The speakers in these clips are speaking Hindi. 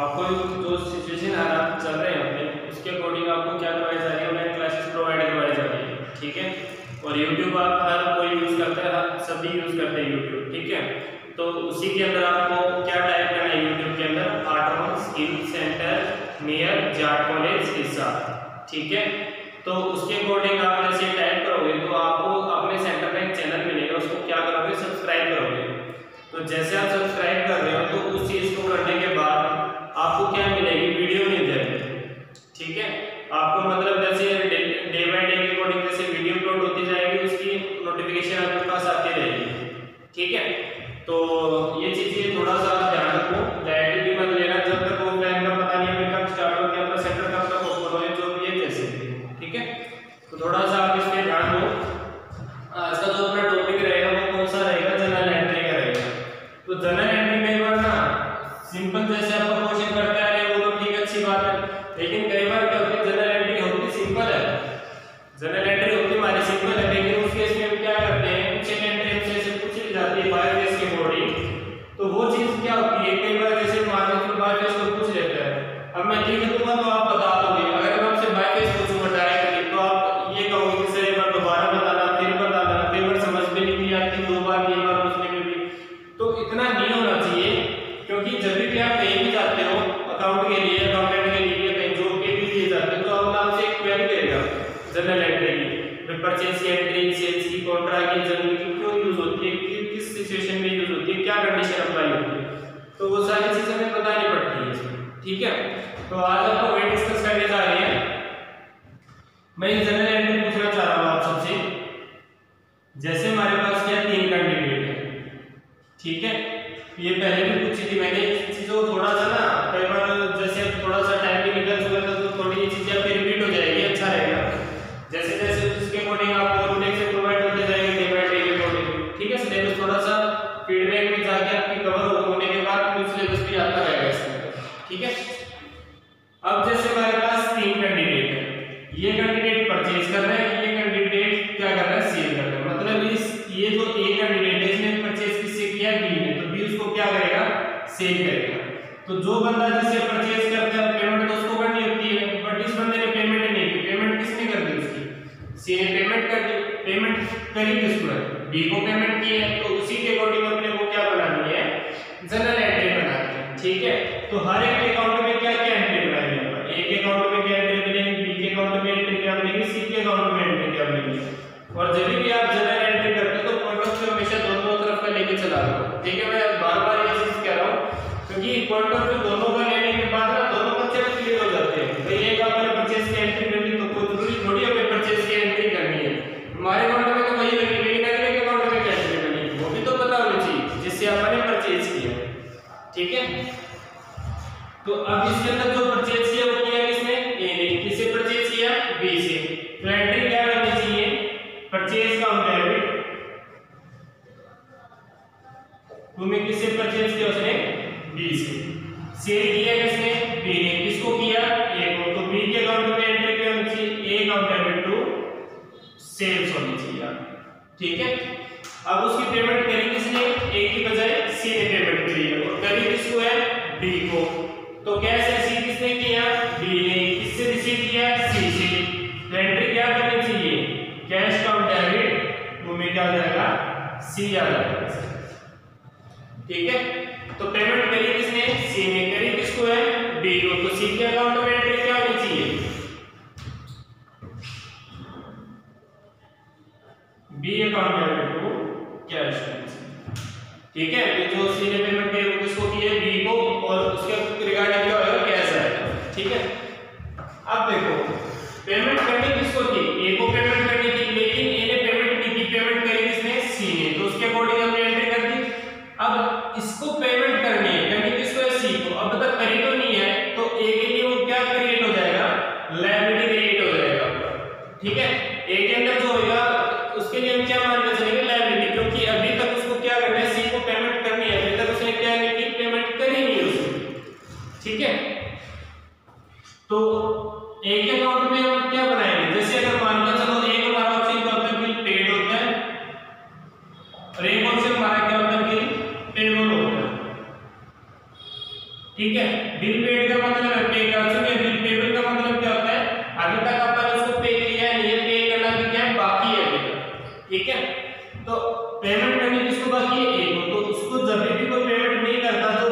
आपको जो सिचुएशन हालात चल रहे हैं अपने, उसके अकॉर्डिंग आपको क्या करवाई जा रही है, ऑनलाइन क्लासेस प्रोवाइड करवाई जा रही है, ठीक है। और यूट्यूब आप हर कोई यूज़ करता है, सभी यूज़ करते हैं यूट्यूब, ठीक है। तो उसी के अंदर आपको क्या टाइप करना है यूट्यूब के अंदर, art skill centre near Jat college Hisar, ठीक है। तो उसके अकॉर्डिंग आप जैसे टाइप करोगे तो आपको अपने सेंटर में एक चैनल मिलेगा, उसको क्या करोगे, सब्सक्राइब करोगे। तो जैसे आप सब्सक्राइब कर रहे हो तो उस चीज़ को करने के बाद आपको क्या मिलेगी, वीडियो मिल जाएगी, ठीक है। आपको मतलब जैसे डे बाय डे के अकॉर्डिंग जैसे वीडियो अपलोड होती जाएगी, उसकी नोटिफिकेशन आपके पास आती रहेगी, ठीक है। तो ये चीज़ें थोड़ा सा ध्यान रखो, डायरेक्ट भी मत लेना, जब तक ऑफलाइन का पता नहीं है कब स्टार्ट हो गया, अपना सेंटर कब तक ओपन हो, जो भी है जैसे, ठीक है। तो थोड़ा सा आप इस पर ध्यान दो। आज का जो अपना टॉपिक रहेगा वो कौन सा रहेगा, जनरल एंट्री का रहेगा। तो जनरल एंट्री में एक बार ना सिंपल जैसे आपका क्वेश्चन करते आ रहे हैं वो तो ठीक अच्छी बात है, लेकिन कई बार क्या होती है, जनरल एंट्री होती सिंपल है, जनरल एंट्री होती हमारी सिंपल है, लेकिन उस केस में क्या करते हैं, कुछ एंट्री हमसे ऐसे पूछ ली जाती है बायोगैस के अकॉर्डिंग। तो वो चीज क्या होती है, कई बार जैसे मान लो बायोगैस को पूछ लेते हैं, अब मैं लिख दूंगा तो आप बता दोगे। अगर मैं आपसे बायोगैस पूछूंगा डायरेक्टली तो आप ये कहोगे कि सर एक बार दोबारा बताना, फिर बताना, कई बार समझ में नहीं आती, दो बार तीन बार पूछने में भी। तो इतना नहीं होना चाहिए, क्योंकि जब भी आप कहीं भी जाते हो अकाउंट के लिए, अकाउंटेंट के लिए, कहीं जॉब के लिए जाते हो, तो आप आपसे एक क्वेरी करेगा जनरल एंट्री की, परचेज की एंट्री, सेल्स की, कॉन्ट्रैक्ट की, जनरल की क्यों यूज होती है, किस सिचुएशन में यूज होती है, क्या कंडीशन अप्लाई होती है, तो वो सारी चीजें हमें बतानी पड़ती है इसमें, ठीक है। तो आज आपको वही डिस्कस करने जा रहे हैं। मैं जनरल एंट्री पूछना चाह रहा हूँ आप सबसे, जैसे हमारे पास क्या 3 कैंडिडेट है, ठीक है। ये पहले भी पूछी थी मैंने, चीजों थोड़ा सा ना कई बार जैसे थोड़ा सा टाइम भी निकल चुका था, तो थोड़ी चीजें आपकी रिपीट हो जाएगी, अच्छा रहेगा। जैसे जैसे उसके अकॉर्डिंग आपको से प्रोवाइड होते जाएंगे डे बाय डे के अकॉर्डिंग, ठीक है। सिलेबस थोड़ा सा फीडबैक में जाके आपकी कवर होने के बाद न्यू सिलेबस भी आता रहेगा इसमें, ठीक है। अब जैसे हमारे पास 3 कैंडिडेट है, ये कैंडिडेट परचेज कर रहे हैं, ये कैंडिडेट क्या कर रहा है, सेल कर रहा है। मतलब इस ये जो ए कैंडिडेट है इसने परचेज किससे किया, बी ने, तो बी उसको क्या करेगा, सेल करेगा। तो जो बंदा जिससे परचेज करता है पेमेंट तो उसको करनी होती है, बट इस बंदे ने पेमेंट नहीं की, पेमेंट किसने कर दी, उसकी सी ने पेमेंट कर दी। पेमेंट करी किसको, बी को पेमेंट की है, तो उसी के अकॉर्डिंग अपने को क्या बनानी है, जनरल एंट्री बनानी है, ठीक है। तो हर एक अकाउंट में क्या क्या एंट्री बनाएंगे, ए के अकाउंट में क्या एंट्री बनेगी, बी के अकाउंट में एंट्री क्या बनेगी, सी के अकाउंट में एंट्री क्या बनेगी। और जब भी आप जनरल एंट्री करते हो तो पॉइंट ऑफ व्यू हमेशा दोनों तरफ का लेके चला दो, ठीक है। मैं बार-बार ये चीज कह रहा हूं क्योंकि पॉइंट ऑफ व्यू दोनों का लेने के बाद ना दोनों कंसेप्ट क्लियर हो जाते हैं। तो एक आपने परचेज की एंट्री करनी तो कोई जरूरी थोड़ी है परचेज की एंट्री करनी है, हमारे अकाउंट में तो वही लगी, लेकिन अगले के अकाउंट में क्या एंट्री बनी वो भी तो पता होनी चाहिए जिससे आपने परचेज किया, ठीक है। तो अब इसके अंदर जो परचेज किया वो किया किसने, ए ने। किससे परचेज किया, बी से। तो एंट्री क्या करनी चाहिए, परचेज काउंट डेबिट, तुम्हें किससे परचेज किया, उसने बी से। सेल किया किसने, बी ने। किसको किया, ए को। तो बी के अकाउंट में एंट्री क्या होनी चाहिए, A account debit to sales होनी चाहिए, ठीक है। अब उसकी पेमेंट करी किसने, ए की बजाय सी ने पेमेंट करी है, और करी किसको है, बी को। तो कैश रिसीव किसने किया, बी ने। किससे रिसीव किया, सी से। तो एंट्री क्या करनी चाहिए, कैश काउंट डेबिट, तुम्हें क्या आ जाएगा, सी आ जाएगा, ठीक है। तो पेमेंट करी किसने, सी ने। करी किसको है, बी को। तो सी के अकाउंट में एंट्री क्या होनी चाहिए, B account debit to cash, ठीक है। तो जो सी ने पेमेंट की वो किसको की है, बी को, और उसके रिगार्डिंग क्या होगा, कैश आएगा, ठीक है। अब देखो पेमेंट करनी किसको थी, ए को पेमेंट करनी थी, लेकिन ए ने पेमेंट नहीं की, पेमेंट करी किसने, सी ने। तो उसके अकॉर्डिंग हमने एंट्री कर दी। अब इसको पेमेंट करनी है, करनी किसको है, सी को। अब तक करी तो नहीं है, तो ए के लिए वो क्या क्रिएट हो जाएगा, लायबिलिटी क्रिएट हो जाएगा, ठीक है। ए के अंदर जो होगा उसके लिए हम क्या मान के चलेंगे, लायबिलिटी, क्योंकि अभी तक उसको क्या करना है, सी को पेमेंट करनी है, अभी तक उसने क्या नहीं की, पेमेंट करी नहीं उसने, ठीक है। तो ए के अकाउंट में हम क्या बनाएंगे, जैसे अगर मान के चलो ए ठीक है। तो पेमेंट करनी किसको बाकी है? ए को। तो उसको जब भी कोई पेमेंट नहीं करता तो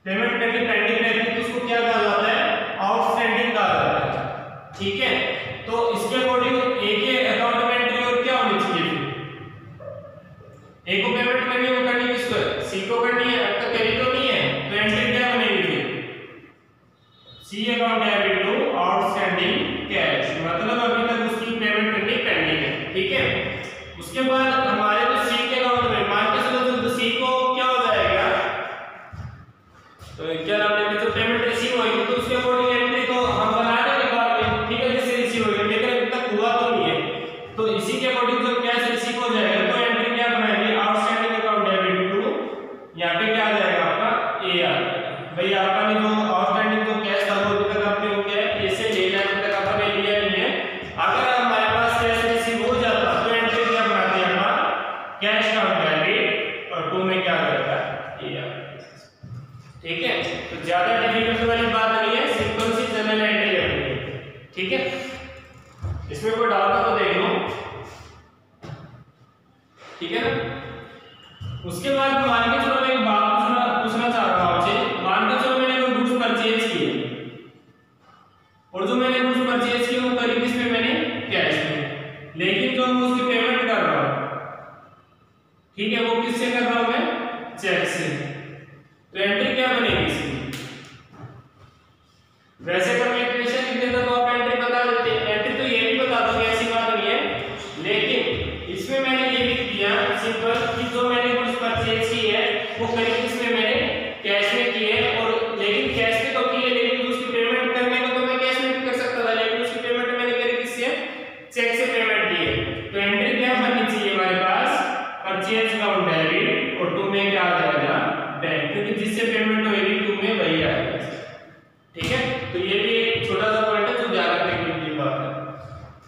पेमेंट करनी पेंडिंग रहती है, तो उसको क्या कहा जाता है? आउटस्टैंडिंग कहा जाता है। ठीक है। तो इसके अकॉर्डिंग ए के अकाउंट में एंट्री और क्या होनी चाहिए? ए को पेमेंट करनी है, वो करनी किसको है? सी को करनी है। अब तक करी तो नहीं है, तो एंट्री क्या बनेगी फिर? C account debit to outstanding cash, मतलब अभी तक उसकी पेमेंट करनी पेंडिंग है। ठीक है। उसके बाद हमारे जो सी के अकाउंट में मान के चलो तो सी को क्या हो जाएगा, तो क्या नाम है, जो पेमेंट रिसीव होगी तो उसके अकॉर्डिंग एंट्री तो हम बना देंगे बाद में। ठीक है, जिससे रिसीव होगी, लेकिन अभी तक हुआ तो नहीं है, तो इसी के अकॉर्डिंग जब कैश रिसीव हो जाएगा तो एंट्री क्या बनाएंगे? आउटस्टैंडिंग अकाउंट डेबिट टू, यहाँ पे क्या आ जाएगा आपका? ए आ जाएगा। भाई आपने जो आउटस्टैंडिंग जो कैश था वो अभी तक आपने हो गया ए से ले लिया, अभी तक आपने लिया नहीं है। अगर हमारे पास कैश रिसीव हो जाता तो एंट्री क्या बनाते हैं अपना? कैश अकाउंट डेबिट और टू में क्या आ जाएगा? ए आ। ठीक है। तो ज्यादा डिफिकल्ट वाली बात नहीं है, सिंपल सी जनरल एंट्री रखनी है। ठीक है। इसमें कोई डाउट हो तो देख लो। ठीक है ना। उसके बाद मान के चलो मैं एक बात पूछना चाह रहा हूं आपसे। मान के चलो मैंने कोई गुड्स परचेज किए और जो मैंने गुड्स परचेज किए वो करी किस पे? मैंने कैश में। लेकिन जो मैं उसकी पेमेंट कर रहा हूं, ठीक है, वो किससे कर रहा हूं? मैं चेक से। तो एंट्री क्या बनेगी इसकी? वैसे अगर मैं इक्वेशन लिख देता तो आप एंट्री बता देते हैं, एंट्री तो ये भी बता दोगे, ऐसी बात नहीं है। लेकिन इसमें मैंने ये लिख दिया सिंपल कि जो मैंने कुछ परचेज की है वो करीब किसमें? मैंने कैश में की है। और लेकिन कैश में तो की है, लेकिन उसकी पेमेंट करने को तो मैं कैश में भी कर सकता था, लेकिन उसकी पेमेंट मैंने करी किससे? चेक से पेमेंट की है। तो एंट्री क्या बननी चाहिए हमारे पास? परचेज अकाउंट डेबिट और टू में क्या आ जाएगा? बैंक, क्योंकि जिससे पेमेंट होगी टू में वही आएगा। ठीक है। तो ये भी एक छोटा सा पॉइंट है जो ध्यान रखने की बात है।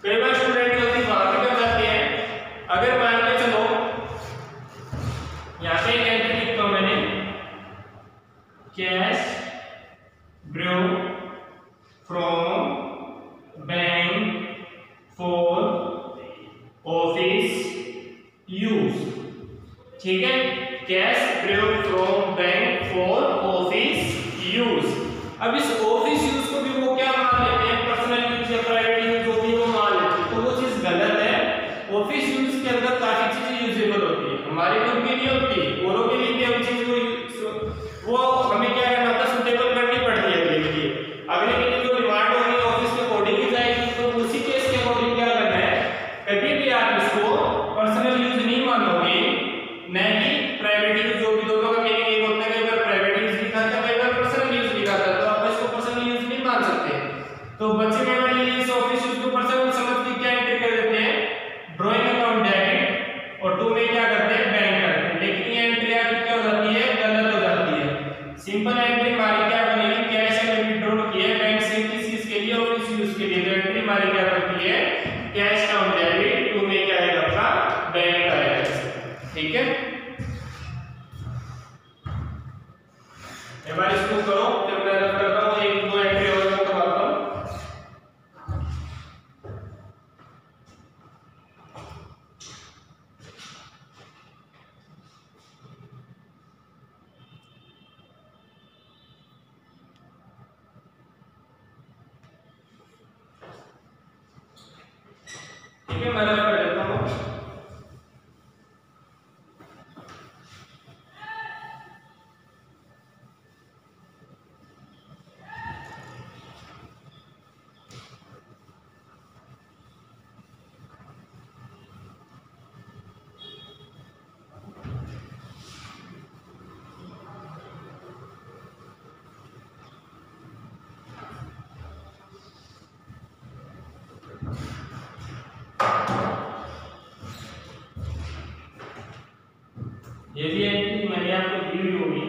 कई बार स्टूडेंट गलती वहां भी कर जाते हैं। अगर मान के चलो यहां पे एक एंट्री लिखता हूं मैंने, cash Drew from bank for office use. ठीक है। Cash Drew from bank for office use. अब इस ऑफिस यूज को भी वो क्या मान लेते हैं? पर्सनल यूज या प्राइवेट यूज, जो भी वो मान लेते हैं, तो वो चीज गलत है। ऑफिस यूज के अंदर काफी चीजें यूजेबल होती है, हमारे खुद के लिए होती है, औरों के लिए भी हम चीज वो हमें क्या करना होता है? सुटेबल करनी पड़ती है अगले के लिए। अगले के लिए जो डिमांड होगी ऑफिस के अकॉर्डिंग ही जाएगी, तो उसी केस के अकॉर्डिंग क्या करना है? कभी भी आप इसको पर्सनल यूज नहीं मानोगे, न कि प्राइवेट यूज। जो भी दोनों का मीनिंग एक होता है, कई बार प्राइवेट यूज लिखा था, कई बार पर्सनल यूज लिखा था, तो आप इसको पर्सनल यूज नहीं मान सकते। तो बच्चे में हमारे लिए इस ऑफिस यूज को पर्सनल समझ के क्या एंट्री कर देते हैं? ड्राइंग अकाउंट डेबिट और टू में क्या करते हैं? बैंक करते हैं। लेकिन ये एंट्री आपकी क्या हो जाती है? गलत हो जाती है। सिंपल एंट्री हमारी क्या बनेगी? कैश हमें विथड्रॉ किया है बैंक से, किस चीज के लिए? ऑफिस यूज के लिए। तो एंट्री हमारी क्या बनती है? कैश अकाउंट डेबिट, टू में क्या आएगा? अपना बैंक आएगा। ठीक है। एक बार इसको करो, फिर मैं रब करता हूं, एक दो एंट्री और मैं करवाता हूं। ठीक है, मैं रब कर देता हूं। ये भी एंट्री मैंने आपको दी हुई होगी।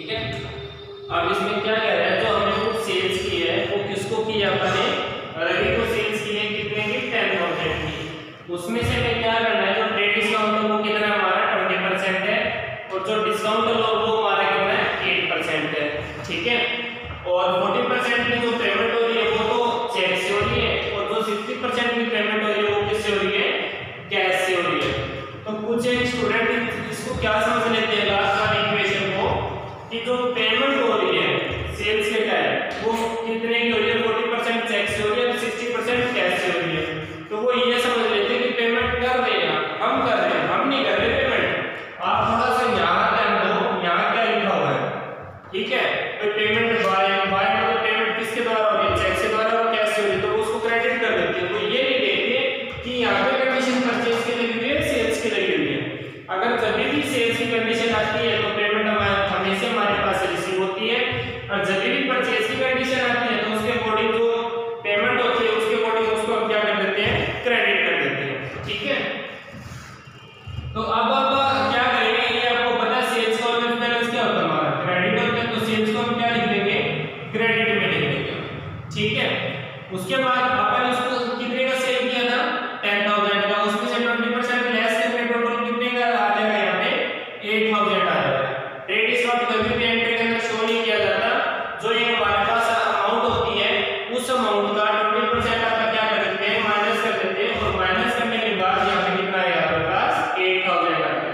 ठीक है। अब इसमें क्या कह रहा है, जो हमने कुछ सेल्स की है वो किसको की है, अपने रवि को सेल्स की है, कितने की 10,000 की। उसमें से हमें क्या करना है, जो ट्रेड डिस्काउंट है वो कितना हमारा 20% है, और जो डिस्काउंट है वो हमारा कितना है 8% है, ठीक है। और 40% की जो पेमेंट हो रही है वो तो चेक से हो रही है, और जो 60% की पेमेंट हो रही है वो किससे हो रही है, कैश से हो रही है। तो कुछ एक स्टूडेंट इसको क्या समझ लेते हैं लास्ट वाली इक्वेशन को, कि जो पेमेंट हो रही है सेल्स के टाइम वो कितने की हो रही है, 40% चेक से हो रही है, 60% कैश से हो रही है। तो वो ये समझ लेते हैं कि पेमेंट कर रहे हैं हम कर रहे हैं, हम नहीं कर रहे पेमेंट। आप थोड़ा सा यहाँ ध्यान दो, यहाँ क्या लिखा हुआ है, ठीक है। तो पेमेंट बाय मतलब पेमेंट किसके द्वारा हो रही है, चेक से द्वारा और कैश से हो रही है, तो उसको क्रेडिट कर देते हैं। तो ये नहीं देखते कि यहाँ पे कंडीशन परचेज की लगी हुई है, सेल्स की लगी हुई है। अगर जब भी सेल्स की कंडीशन आती है तो पेमेंट हमेशा हमारे पास रिसीव होती है, और जब भी परचेज की कंडीशन आती है तो उसके अकॉर्डिंग जो पेमेंट होती है उसके अकॉर्डिंग उसको हम क्या कर देते हैं, क्रेडिट कर देते हैं, ठीक है। तो अब क्या करेंगे, ये आपको पता है सेल्स का और बैलेंस क्या होता है हमारा, क्रेडिट होता है। तो सेल्स को हम क्या लिख देंगे, क्रेडिट में लिख देंगे, ठीक है। उसके बाद अपन इसको कितने का सेल किया था, 10,000 का, उसमें से 20% लेस करके टोटल कितने का आ जाएगा, यहाँ पे 8,000 आ जाएगा। ट्रेड डिस्काउंट कभी भी एंट्री के अंदर शो नहीं किया जाता, जो ये हमारे पास अमाउंट होती है उस अमाउंट का 20% आपका क्या कर देते हैं, माइनस कर देते हैं, और माइनस करने के बाद यहाँ पे कितना आएगा आपके पास 8,000 आएगा,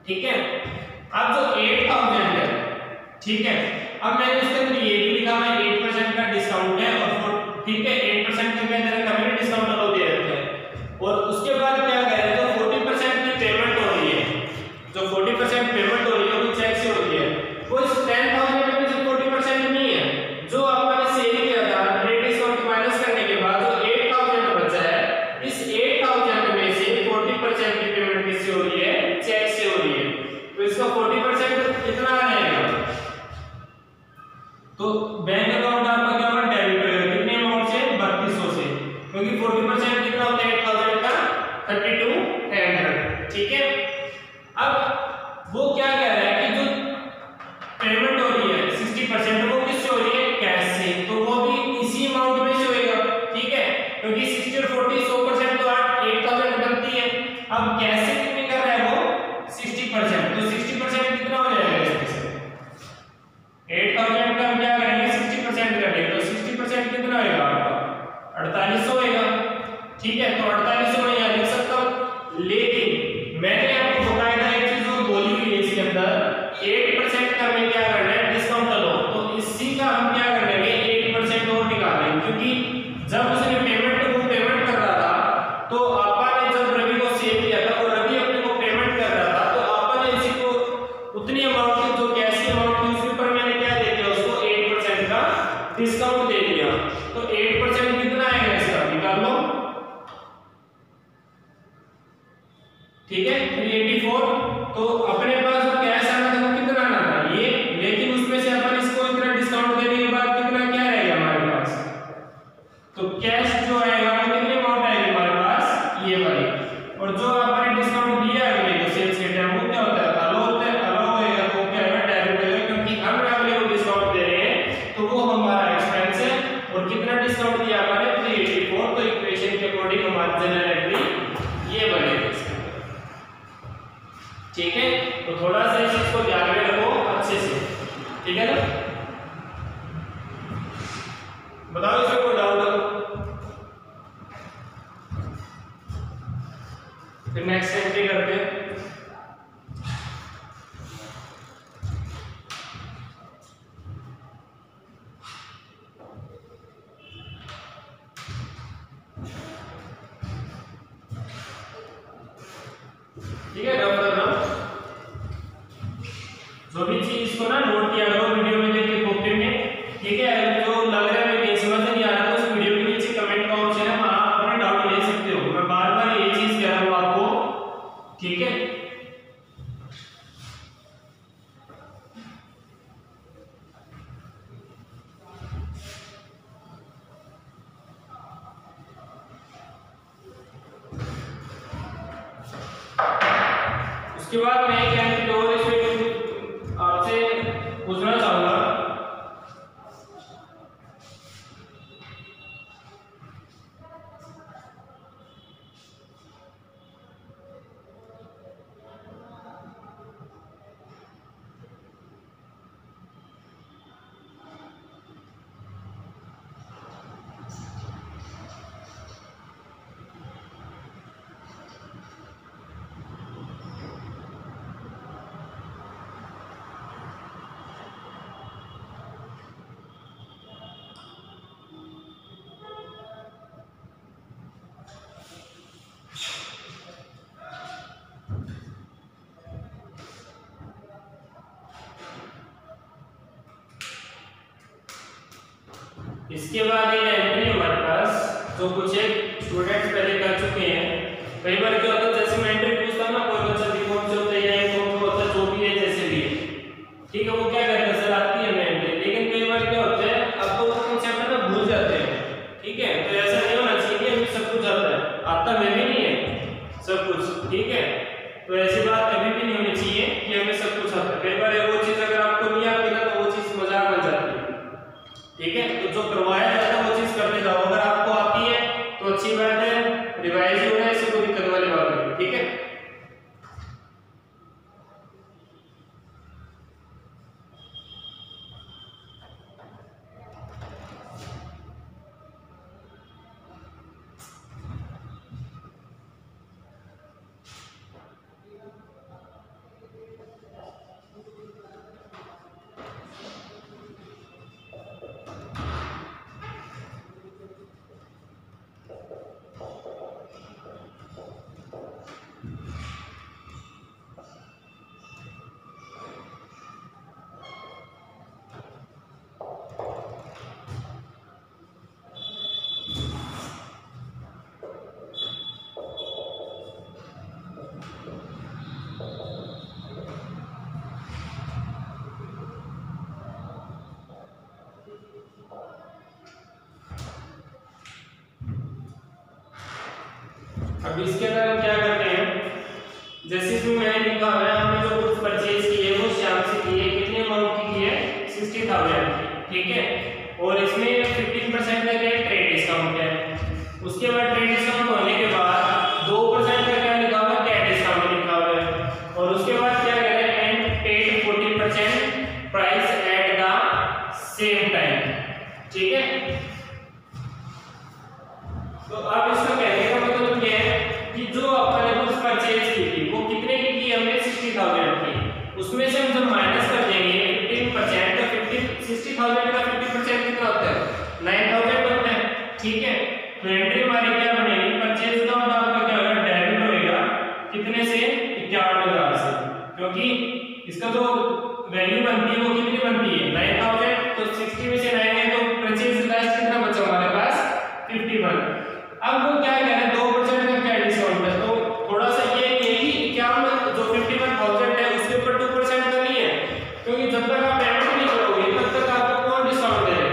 ठीक है। अब जो 8,000 है, ठीक है, अब मैंने इसके अंदर ये भी लिखा है 8% का डिस्काउंट है, और ठीक है 8% के अंदर कम्युनिटी डिस्काउंट अलाउ दे रखे हैं। और उसके बाद क्या कह रहे हैं, जो 40% की पेमेंट हो रही है, जो 40% पेमेंट हो रही है वो चेक से हो रही है, वो इस 10,000 में से 40% नहीं है, जो आपने सेल किया था ट्रेड डिस्काउंट माइनस करने के बाद जो 8,000 बचा है, इस 8,000 में से 40% की पेमेंट किससे हो रही है, चेक से हो रही है। तो इसका 40% कितना आएगा, तो बैंक अकाउंट आपका क्या होगा, डेबिट होगा, कितने अमाउंट से, 3200 से, क्योंकि 40% कितना होता है 8,000 का, 3200, ठीक है। अब वो क्या कह रहा है कि जो पेमेंट हो रही है 60% वो किससे हो रही है, कैश से, तो वो भी इसी अमाउंट में से होएगा, ठीक है, क्योंकि 60 और 40 100% तो 8,000 बनती है। अब कैश से कितने कर रहा है वो 60%, तो 60% कितना हो जाएगा इसमें से 8,000 का हम क्या करेंगे 60% कर देंगे, तो 60% कितना होएगा आपका 4800 होएगा, ठीक है। तो 4800 में यहाँ लिख सकता हूँ, लेकिन मैंने आपको बताया एक चीज और बोली हुई है इसके अंदर, 8% का हमें क्या करना है, डिस्काउंट लो, तो इसी का हम क्या कर लेंगे 8% और निकाल लेंगे, क्योंकि जब उसने पेमेंट कर रहा था तो आपा ने जब रवि को सेल किया था और रवि अपने को पेमेंट कर रहा था, तो आपा ने इसी को उतनी अमाउंट की जो कैश की अमाउंट थी उसके ऊपर मैंने क्या दे दिया, उसको 8% का डिस्काउंट दे दिया। तो 8% कितना आएगा इसका निकाल लो, ठीक है 384। तो अपने पास जो कैश आना था वो कितना आना था ये, लेकिन उसमें से अपन इसको इतना डिस्काउंट देने के बाद कितना क्या रहेगा हमारे पास, तो कैश जो आएगा वो कितनी अमाउंट आएगी हमारे पास ये वाली, और जो आपने डिस्काउंट दिया है अगले को सेल्स के टाइम वो क्या होता है अलाउ होता है, अलाउ होएगा तो क्या है डेबिट होएगा, क्योंकि हम अगले को डिस्काउंट दे रहे हैं तो वो हमारा एक्सपेंस है। और कितना डिस्काउंट दिया आपने 384, तो इक्वेशन के अकॉर्डिंग हमारा जनरल एंट्री ये बनेगी, ठीक है। तो थोड़ा सा इस चीज को ध्यान में रखो अच्छे से, ठीक है ना। बताओ इसमें कोई डाउट हो, फिर नेक्स्ट एंट्री करते हैं। ठीक है, जो भी चीज इसको ना नोट किया करो वीडियो में देख के कॉपी में, ठीक है। जो लग रहा है मुझे समझ नहीं आ रहा तो उस वीडियो के नीचे कमेंट का ऑप्शन है, वहां आप अपने डाउट ले सकते हो, मैं बार बार ये चीज कह रहा हूं आपको, ठीक है। उसके बाद मैं क्या और इसमें आपसे इसके बाद एक एंट्री हमारे पास जो कुछ एक स्टूडेंट्स पहले कर चुके हैं। कई बार क्या होता है, जैसे मैं एंट्री पूछता हूं ना, कोई बच्चा बीकॉम से होता है या एमकॉम से होता है, जो भी है जैसे भी है, ठीक है, वो क्या करता है सर आती है हमें एंट्री, लेकिन कई बार क्या होता है अब तो कॉन्सेप्ट ना भूल जाते हैं, ठीक है। तो ऐसा नहीं होना चाहिए कि हमें सब कुछ आता है, आता में भी नहीं है सब कुछ, ठीक है। तो ऐसी बात कभी भी नहीं होनी चाहिए कि हमें सब कुछ आता है। कई बार वो चीज अगर आपको नहीं आती ना तो वो चीज मजाक बन जाती है, ठीक है। तो जो करवाया जाता है वो चीज करते जाओ, अगर आपको आती है तो अच्छी बात है, रिवाइज हो रहा है, इससे कोई दिक्कत वाली बात नहीं, ठीक है। अब इसके अंदर हम क्या करते हैं, जैसे इसमें मैंने लिखा है हमने जो कुछ परचेज किए वो श्याम से किए, कितने अमाउंट की किए 60,000 की, ठीक है। और इसमें 15% का क्या ट्रेड डिस्काउंट है। उसके बाद ट्रेड डिस्काउंट होने के बाद 2% का क्या लिखा हुआ है, कैश डिस्काउंट लिखा हुआ है। और उसके बाद क्या करें, and paid 40% price at the same time, ठीक है। तो अब इसका कहने का मतलब क्या है कि जो आपने कुछ परचेज की थी वो कितने की हमने 60,000 की, उसमें से हम जब माइनस कर देंगे 15%, तो 60,000 का 50% कितना होता है 9,000 होता है, ठीक है। तो एंट्री हमारी क्या बनेगी, परचेज का मतलब आपका क्या होगा, डेबिट होएगा कितने से 51,000 से, क्योंकि इसका जो वैल्यू बनती है वो कितनी बनती है 9,000, तो 60 में से 9 है तो परचेज लास्ट कितना बचा हमारे पास 51। अब वो क्या कह रहे हैं 2% का क्या डिस्काउंट है, तो थोड़ा सा ये है कि 51 जो 51,000 है उसके ऊपर 2% का नहीं है, क्योंकि जब तक आप पेमेंट नहीं करोगे तब तक आपको कौन डिस्काउंट देगा,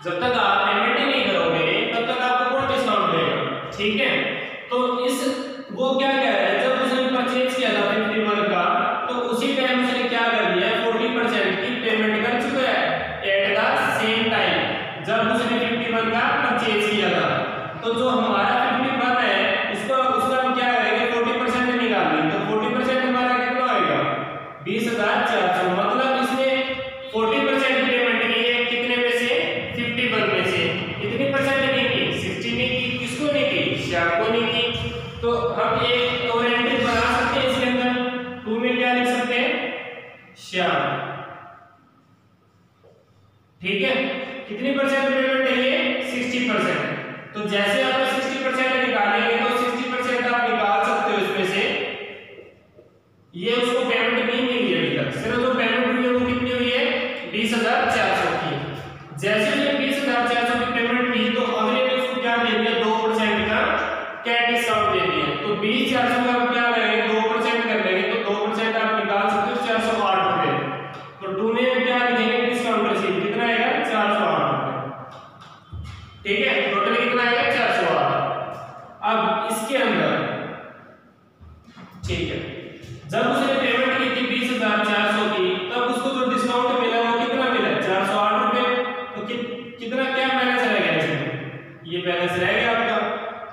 जब तक आप पेमेंट ही नहीं करोगे तब तक आपको कौन डिस्काउंट देगा, ठीक है। तो इस वो क्या कह रहा है, जब उसने परचेज किया था 51 का तो उसी टाइम उसने क्या कर दिया 40% की पेमेंट कर चुका है एट द सेम टाइम, जब उसने 51 का परचेज किया था। तो जो हमारा 51 है उसका हम क्या करेंगे 40% निकाल लेंगे, तो 40% हमारा कितना होएगा 20,400, मतलब इसने 40% पेमेंट की है कितने में से 51 में से, कितनी परसेंट नहीं की 60 नहीं की, किसको नहीं की श्याम को नहीं की। तो हम एक और एंट्री बना सकते हैं इसके अंदर, 2 में क्या लिख सकते हैं श्याम, ठीक है। कितनी परसेंट पेमेंट है ये 60%, तो जैसे आप 60% निकालेंगे तो 60% आप निकाल सकते हो इसमें से, ये उसको पेमेंट नहीं मिली अभी तक, सिर्फ जो पेमेंट हुई है वो कितनी हुई है 20,400 की। जैसे उसने 20,400 की पेमेंट की तो अगले ने उसको क्या दे दिया 2% का कैश डिस्काउंट दे दिया, तो 20,400 का आप क्या करेंगे 2% कर लेंगे, तो 2% आप निकाल सकते हो 408 रुपए, तो 2 में क्या देंगे डिस्काउंट रसीद कितना आएगा 408 रुपए, ठीक है। टोटल कितना आएगा 408। अब इसके अंदर ठीक है, जब उसने पेमेंट की थी 20,400 की तब उसको जो डिस्काउंट मिला वो कितना मिला 408 रुपए, तो कितना क्या बैलेंस रह गया इसमें, ये बैलेंस रह गया आपका।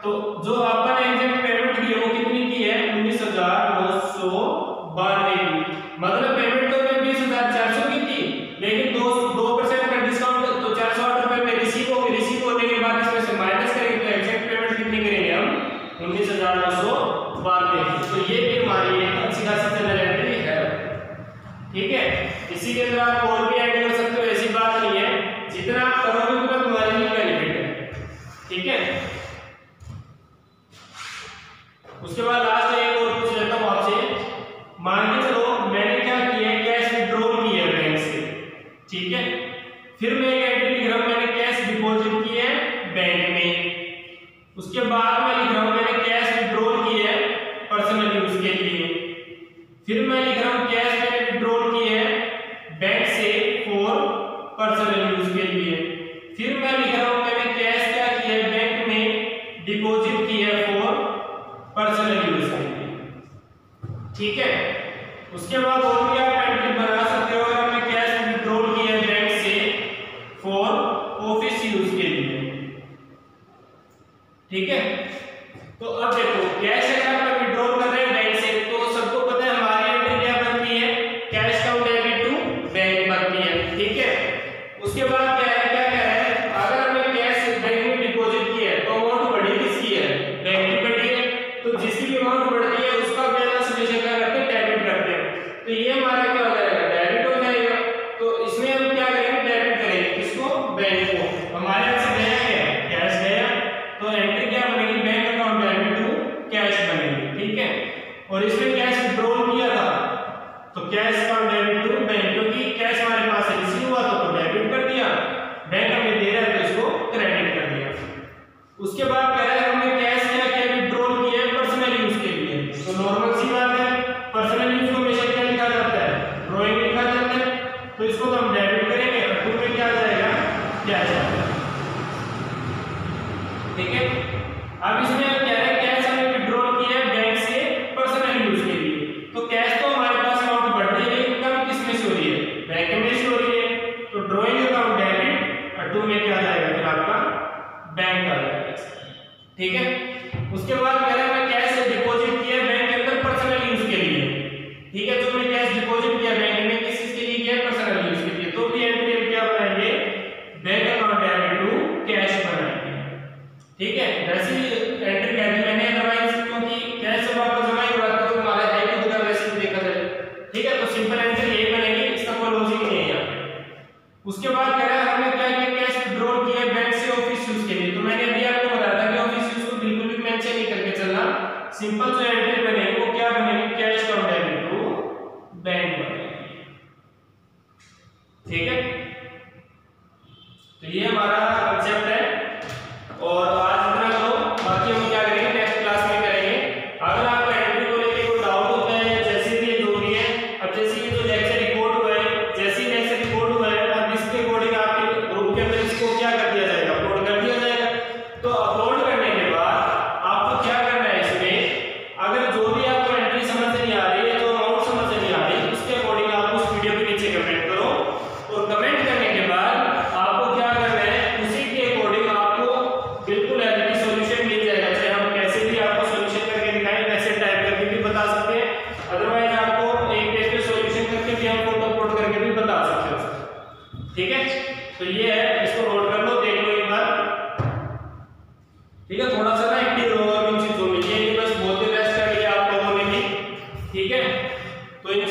तो जो आपने एग्जैक्ट पेमेंट की है वो कितनी की है 19,992 की, मतलब पेमेंट तो मैं 20,400 की थी लेकिन 2% का डिस्काउंट, तो 408 रुपए में रिसीव होगी, रिसीव होने के बाद इसमें से माइनस करेंगे तो एग्जैक्ट पेमेंट कितनी करेंगे हम 19,992 की। तो ये भी हमारी एक अच्छी खासी जनरल एंट्री है, ठीक है। इसी के अंदर आप और भी ऐड कर सकते हो, ऐसी बात नहीं है, जितना आप करोगे उतना तुम्हारे लिए बेनिफिट है, ठीक है। उसके बाद लास्ट एक और पूछ लेता हूं आपसे, मान के चलो मैंने क्या किया है कैश विड्रॉल किया है बैंक से, ठीक है। फिर मैं एक एंट्री लिख रहा के लिए। फिर मैं लिख रहा हूँ कैश मैंने विड्रॉल की है बैंक से फॉर पर्सनल यूज के लिए। फिर मैं लिख रहा हूँ मैंने कैश क्या की है बैंक में डिपॉजिट की है फॉर पर्सनल यूज के लिए। ठीक है, उसके बाद और भी आप एंट्री बना सकते हो। अगर मैं कैश विड्रॉल की है बैंक से फॉर ऑफिस यूज के लिए। ठीक है, तो अब देखो कैश अगर आप विड्रॉल कर रहे हैं बैंक से तो सबको पता है हमारी एंट्री क्या बनती है, cash from debit to bank बनती है। ठीक है, उसके बाद क्या है, क्या कह रहा है, अगर हमने कैश बैंक में डिपॉजिट की है तो अमाउंट बढ़ी किसकी है, बैंक की बढ़ी है। तो जिसकी भी अमाउंट बढ़ती है उसका पहला सॉल्यूशन क्या करते हैं, डेबिट करते हैं। तो ये हमारा क्या हो जाएगा, डेबिट हो जाएगा। तो इसमें हम क्या करेंगे, डेबिट करेंगे किसको, बैंक को। हमारे यहाँ से गया है कैश गया, तो एंट्री क्या बनेगी, bank account debit to cash बनेगी। ठीक है, और इसमें कैश विड्रॉल किया था तो cash account debit to bank, क्योंकि कैश हमारे पास है रिसीव हुआ तो डेबिट कर दिया, बैंक हमें दे रहा है तो इसको क्रेडिट कर दिया। उसके बाद कह रहा है हमने कैश क्या किया, विड्रॉल किया पर्सनल यूज के लिए। तो नॉर्मल सी बात है, पर्सनल यूज को हमेशा क्या लिखा जाता है, ड्राइंग लिखा जाता है। तो इसको तो हम डेबिट करेंगे और टू में क्या आ जाएगा, कैश आ जाएगा। ठीक है, अब इसमें क्या है, कैश हमने विड्रॉल किया है बैंक से पर्सनल यूज के लिए। तो कैश तो हमारे पास अमाउंट बढ़ रही है, इनकम किसमें से हो रही है, बैंक में से हो रही है। तो ड्राइंग अकाउंट डेबिट और टू में क्या आ जाएगा, फिर आपका बैंक आ जाएगा। ठीक है, उसके बाद कह रहा है मैं कैश डिपॉजिट किया बैंक के अंदर पर्सनल यूज के लिए। ठीक है, तो मैंने कैश डिपॉजिट किया बैंक में, किस चीज के लिए किया, पर्सनल यूज के लिए। तो भी एंट्री हम क्या बनाएंगे, bank account debit to cash बनाएंगे। ठीक है, वैसे एंट्री कह दी मैंने, अदरवाइज क्योंकि कैश से वापस जमा ही हुआ तो हमारा है कि उधर वैसे भी देखा जाए। ठीक है, तो सिंपल एंट्री यही बनेगी, इसका कोई लॉजिक नहीं है यहाँ पे। उसके बाद कह रहा है हमने क्या किया, कैश विड्रॉल किया बैंक से ऑफिस यूज के लिए। तो मैंने अभी आपको बताया था कि ऑफिस यूज को बिल्कुल भी मेंशन नहीं करके चलना। सिंपल जो एंट्री बनेगी वो क्या बनेगी, cash from debit to bank बनेगी। ठीक है, तो ये हमारा कंसेप्ट है और आज इतना करो, बाकी हम क्या करेंगे नेक्स्ट क्लास में करेंगे। अगर आपको एंट्री को लेकर कोई डाउट होता है, जैसे भी जो भी है, अब जैसे ये जो लेक्चर रिकॉर्ड हुआ है, जैसे ही लेक्चर रिकॉर्ड हुआ है अब इसके अकॉर्डिंग आपके ग्रुप के अंदर इसको क्या कर दिया जाएगा, अपलोड कर दिया जाएगा। तो अपलोड करने के बाद आपको क्या करना है, इसमें अगर जो भी आपको एंट्री समझ नहीं आ रही है, जो अमाउंट समझ नहीं आ रही, उसके अकॉर्डिंग आप उस वीडियो के नीचे कमेंट करो। और कमेंट करने के बाद आपको क्या करना है, उसी के अकॉर्डिंग आपको बिल्कुल एग्जैक्ट सॉल्यूशन मिल जाएगा। चाहे हम कैसे भी आपको सॉल्यूशन करके दिखाएं, वैसे टाइप करके भी बता सकते हैं, अदरवाइज आपको एक पेज पे सॉल्यूशन करके भी हम फोटो अपलोड करके भी बता सकते हैं। ठीक है, तो ये है, इसको नोट कर लो, देख लो एक बार। ठीक है, थोड़ा सा ना एक्टिव रहो इन चीजों में, ये बस बहुत ही रेस्ट कर लिया आप लोगों ने भी। ठीक है, तो इन